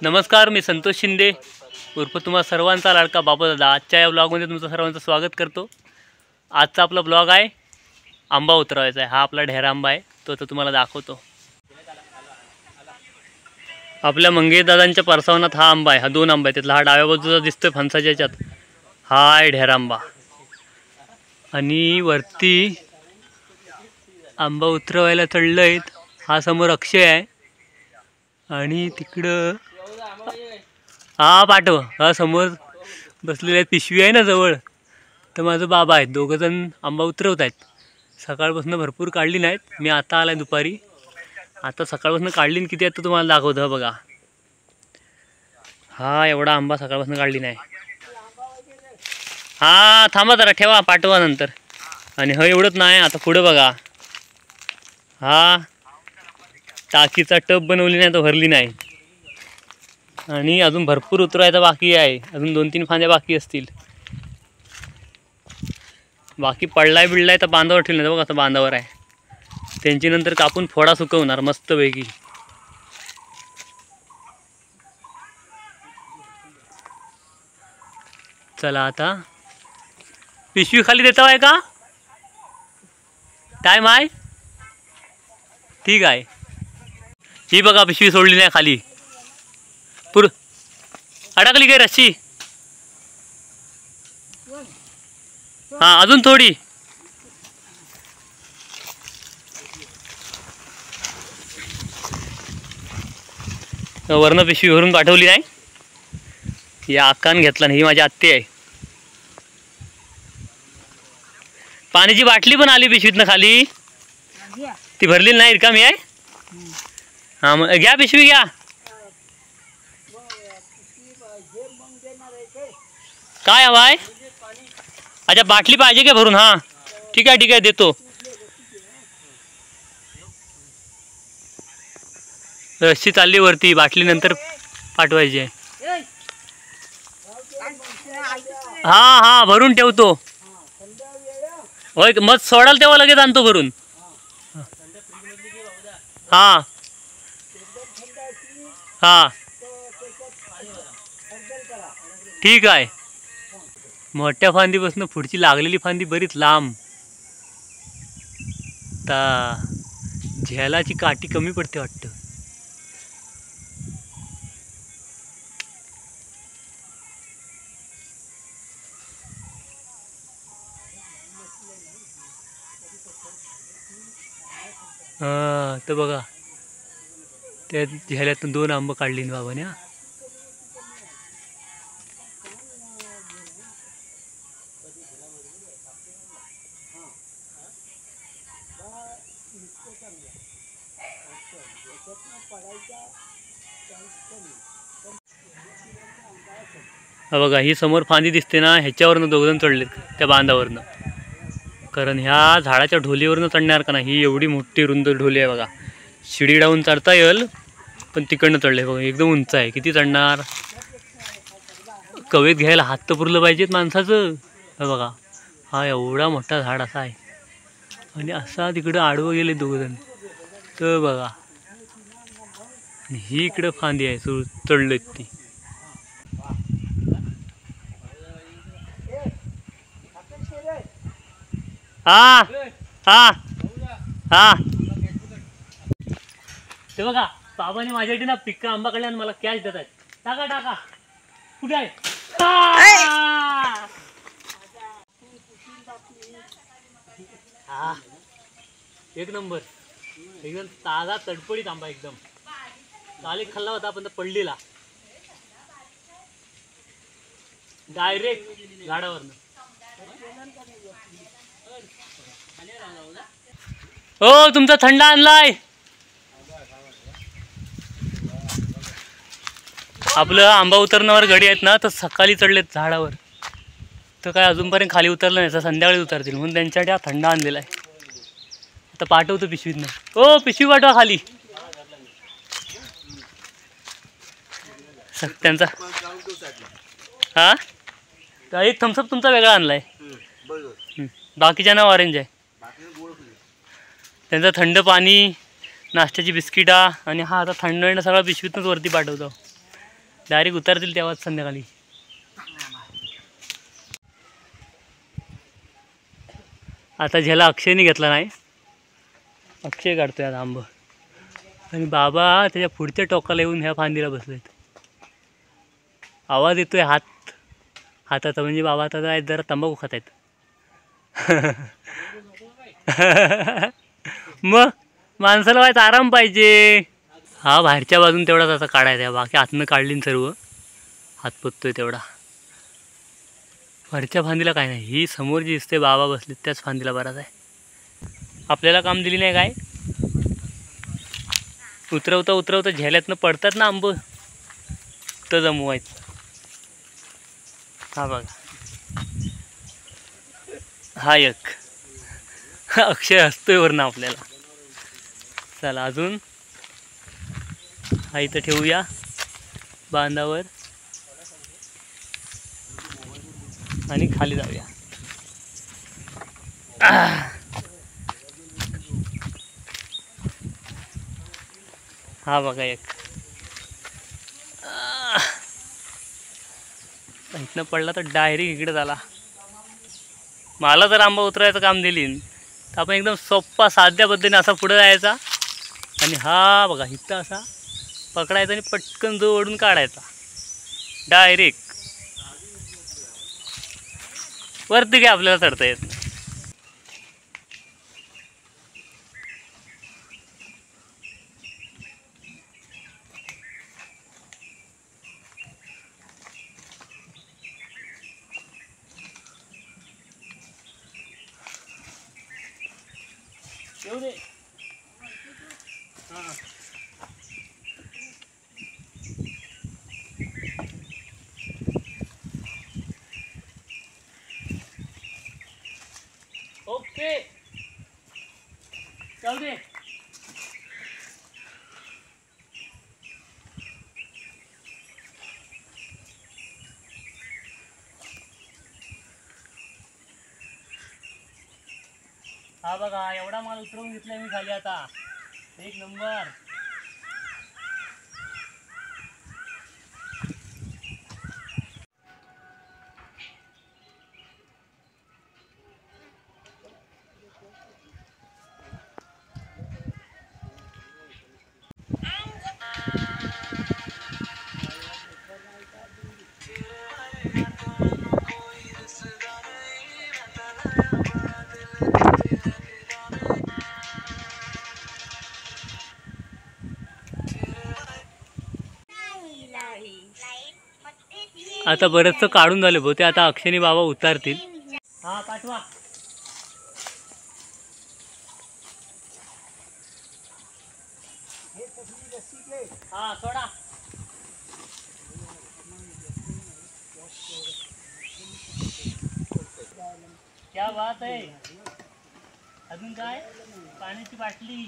नमस्कार, मी संतोष शिंदे उर्फ तुम्हा सर्वांचा लाडका बाबादादा. आजच्या या ब्लॉगमध्ये तुमचं सर्वांचं स्वागत करतो. आजचा आपला ब्लॉग आहे आंबा उतरवायचा आहे. हा आपला ढेरा आंबा आहे, तो आता तुम्हाला दाखवतो. आपल्या मंगेशदादांच्या परसावनात हा आंबा आहे. हा 2 आंबा आहे. त्यातला हा डाव्या बाजूचा दिसतोय फणसाच्या याच्यात, हा आहे ढेरा आंबा. आणि वरती आंबा उतरवायला चढलंय. हा समोर अक्षय आहे आणि तिकडं हा पाठव. हा समोर बसलेले आहेत, पिशवी आहे ना जवळ, तर माझं बाबा आहेत. 2 जण आंबा उतरवत आहेत. सकाळपासून भरपूर काढली नाहीत. मी आता आलाय दुपारी. आता सकाळपासून काढली किती आहेत तर तुम्हाला दाखवतो. बघा, हा एवढा आंबा सकाळपासून काढली नाही. हा थांबा जरा, ठेवा, पाठवा नंतर. आणि हा एवढंच नाही, आता पुढं बघा, हा टाकीचा टब बनवली नाही तर भरली नाही. आणि अजून भरपूर उतरायचं बाकी आहे. अजून 2-3 फांद्या बाकी असतील. बाकी पडलाय बिडलाय तर बांधावर ठेवलं. बघा आता बांधावर आहे. त्यांची नंतर कापून फोडा सुकवणार मस्तपैकी. चला आता पिशवी खाली देता आहे का? टाइम आहे, ठीक आहे. ही बघा पिशवी सोडली नाही खाली, पुर अडकली काय रस्सी. हा अजून थोडी. वरनं पिशवी भरून पाठवली नाही. या अक्कान घेतला नाही. ही माझी आत्ती आहे. पाण्याची बाटली पण आली पिशवीतनं खाली, ती भरलेली नाही, रिकामी आहे. हा मग घ्या पिशवी घ्या. काय हवा आहे? अच्छा बाटली पाहिजे का भरून? हा ठीक आहे ठीक आहे, देतो. रस्सी चालली वरती, बाटली नंतर पाठवायची आहे. हा हा भरून ठेवतो. होय मग सोडाल तेव्हा लगेच आणतो भरून. हा हा ठीक आहे. मोठ्या फांदीपासून पुढची लागलेली फांदी बरीच लांब. आता झेलाची काठी कमी पडते वाटतं. हा तर बघा, त्या झेल्यातून 2 आंबं काढली बाबाने. हा बघा, ही समोर फांदी दिसते ना, ह्याच्यावरनं 2 जण चढलेत त्या बांधावरनं. कारण ह्या झाडाच्या ढोलीवरनं चढणार का नाही. ही एवढी मोठी रुंद ढोली आहे बघा. शिडी डावून चढता येईल पण तिकडनं चढले बघा. एकदम उंच आहे. किती चढणार? कवेत घ्यायला हात तर पुरलं पाहिजेत माणसाचं. हा बघा, हा एवढा मोठा झाड असा आहे. आणि असा तिकडं आडवं गेले 2 जण तर बघा. आणि ही इकडं फांदी आहे, चढलेत ती. हा हा हा ते बघा, बाबाने माझ्यासाठी ना पिक्का आंबा काढला आणि मला कॅश देत आहेत. टाका टाका. कुठे आहे? हा एक नंबर, एकदम ताजा तडपडीत आंबा. एकदम काल एक खाल्ला होता पण पडलेला डायरेक्ट झाडावरनं. हो तुमचा थंड आणलाय. आपलं आंबा उतरण्यावर गडी आहेत ना, तर सकाळी चढलेत झाडावर, तर काय अजूनपर्यंत खाली उतरलं नाही. तर संध्याकाळी उतरतील म्हणून त्यांच्यासाठी हा थंड आणलेला आहे. आता पाठवतो पिशवीतनं. हो पिशवी पाठवा खाली. त्यांचा हा एक थम्सअप तुमचा वेगळा आणलाय. बाकीच्या ना ऑरेंज आहे. त्यांचं थंड पाणी, नाश्त्याची बिस्किटा आणि हा आता थंड सगळा पिशवीतूनच वरती पाठवतो. डायरेक्ट उतरतील तेव्हाच संध्याकाळी. आता ज्याला अक्षयने घेतला नाही, अक्षय काढतोय आता आंब. आणि बाबा त्याच्या पुढच्या टोकाला येऊन ह्या फांदीला बसलेत. आवाज येतोय हाताचा, म्हणजे बाबा आता जरा तंबाखू खात आहेत. मग माणसाला व्हायचं आराम पाहिजे. हा बाहेरच्या बाजून तेवढाच असा काढायचा, बाकी आतनं काढली सर्व. हात पुततोय तेवढा. वरच्या फांदीला काय नाही, ही समोर जी दिसते बाबा बसले त्याच फांदीला बराच आहे. आपल्याला काम दिली नाही काय. उतरवता झेल्यातनं पडतात ना आंब, तर जमवायचं. हा बघा, हा एक अक्षय असतोय वरनं आपल्याला. चला अजून हा इथं ठेवूया बांधावर आणि खाली जाऊया. हा बघा एक इथनं पडला तर डायरेक्ट इकडे झाला. मला जर आंबा उतरायचं काम दिली तर आपण एकदम सोप्पा साध्या पद्धतीने असा पुढे जायचा आणि हा बघा इथं असा पकडायचा आणि पटकन जो ओढून काढायचा डायरेक्ट वरती. काय आपल्याला चढता येत नाही. येऊ दे. हां ओके जाऊ दे. हा बघा एवढा माल उतरवून घेतलाय मी खाली आता. एक नंबर. आता बरंचसं काढून झालं भाऊ, ते आता अक्षयनी बाबा उतारतील. हा पाठवा. हा सोडा. क्या बात आहे. अजून काय, पाण्याची बाटली,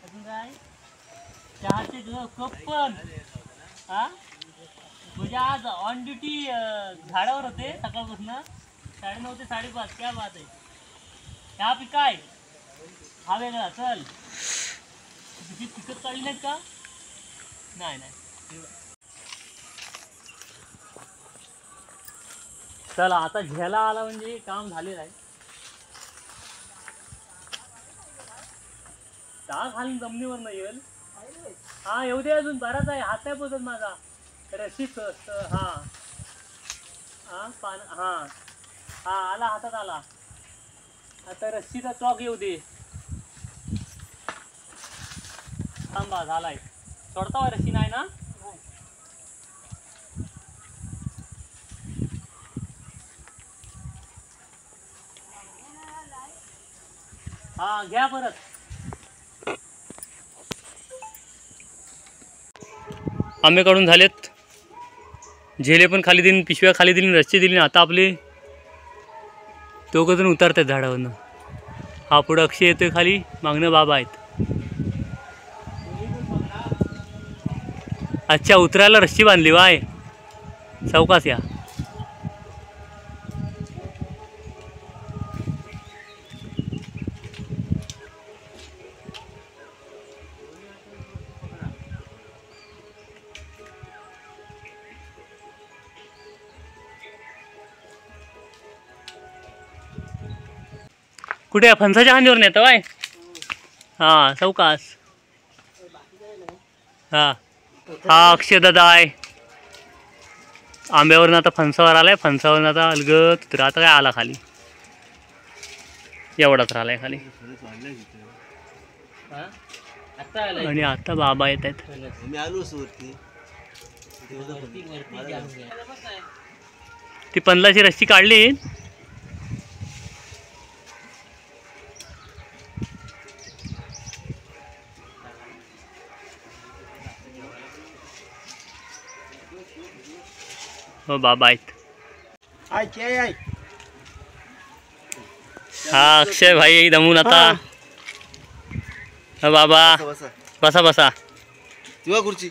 अजून काय, चहाचे कप पण. हा म्हणजे आज ऑन ड्युटी झाडावर होते सकाळपासून 9:30 ते 5:30. क्या बात आहे. ह्या पिकाय हा वेगळा. चल तुझी पिकत काढली नाहीत का. नाही नाही. चला आता घ्यायला आला म्हणजे काम झालेलं आहे. चहा खाली जमिनीवर नाही येईल. हा येऊ दे, अजून बराच आहे. हात आहे बसत माझा रशीच. हा हा पान. हा हा आला हातात आला. आता रस्सीचा चॉक येऊ दे. थांबा झालाय. सोडता रस्सी नाही ना. हा घ्या परत. आंबे काढून झालेत. झेले पण खाली दिली, पिशव्या खाली दिली, रस्सी दिली. आता आपले दोघंजण उतरतात झाडावरनं. हा पुढं अक्षय येतोय खाली, मागणं बाबा आहेत. अच्छा उतरायला रस्सी बांधली वाय. सावकाश या. कुठे फणसाच्या खांदीवर येतं बाय. हा चौकास. हा हा अक्षय दादा आहे. आंब्यावरून आता फणसावर आलाय. फणसावरून आता अलगत उतरा. आता काय आला खाली. एवढाच राहिलाय खाली. आणि आता बाबा येत आहेत. ती पंधलाची रस्सी काढली. हो बाबा आहेत. हा अक्षय भाई दमून आता. हा बाबा बसा बसा. तेव्हा खुर्ची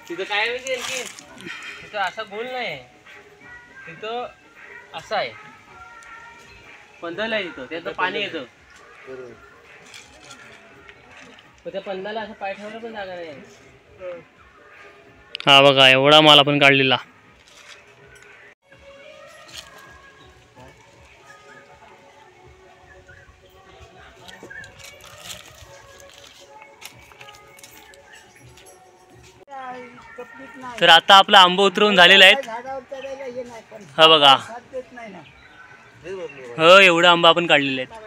तिथं काय माहिती की तिथं असा गोल नाही. तिथं असं आहे. पंधल आहे तिथं. त्याचं पाणी येतं. त्या पंधाला असं पाय ठेवायला पण जागा नाही. हा बघा एवढा माल आपण काढलेला. तर आता आपला आंबा उतरवून झालेला आहे. हा बघा. हो एवढा आंबा आपण काढलेला आहे.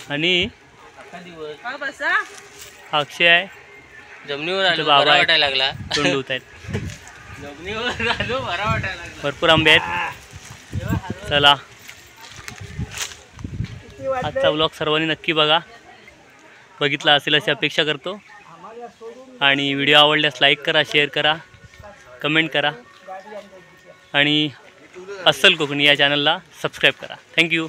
आणि अक्षय आहे. जमिनीवर आलो बाबा बरा वाटायला लागला. तोंड धुत आहेत. जमिनीवर आलो बरा वाटायला लागला. भरपूर आंबे आहेत. चला आजचा व्लॉग सर्वांनी नक्की बघा. बघितला असेल अशी अपेक्षा करतो. आणि व्हिडिओ आवडल्यास लाईक करा, शेअर करा, कमेंट करा. आणि अस्सल कोकणी या चॅनलला सबस्क्राईब करा. थँक्यू.